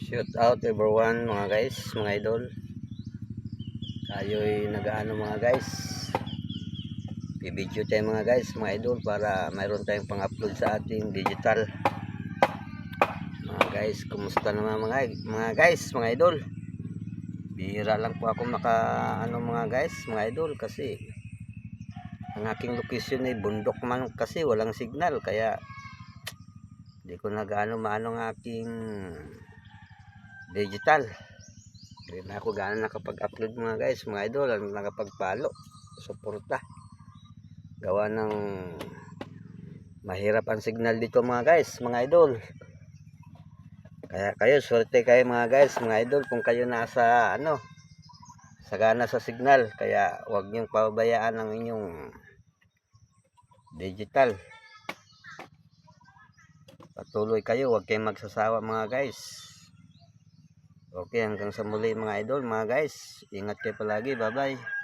Shout out everyone mga guys, mga idol. Tayo'y nag-aano mga guys. Bibidyo tayo mga guys, mga idol, para mayroon tayong pang-upload sa ating digital. Mga guys, kumusta naman mga guys, mga idol? Bihira lang po ako ano mga guys, mga idol, kasi ang aking location ay bundok man kasi walang signal, kaya hindi ko nag-ano maano ang aking digital. Hindi na ako gaano nakapag-upload mga guys, mga idol, ang nakapag-follow, suporta. Gawa ng mahirap ang signal dito mga guys, mga idol. Kaya kayo, swerte kayo mga guys, mga idol, kung kayo nasa sagana sa signal. Kaya huwag niyong pababayaan ang inyong digital. Patuloy kayo, huwag kayong magsasawa mga guys. Okay, hanggang sa muli mga idol, mga guys. Ingat kayo palagi. Bye-bye.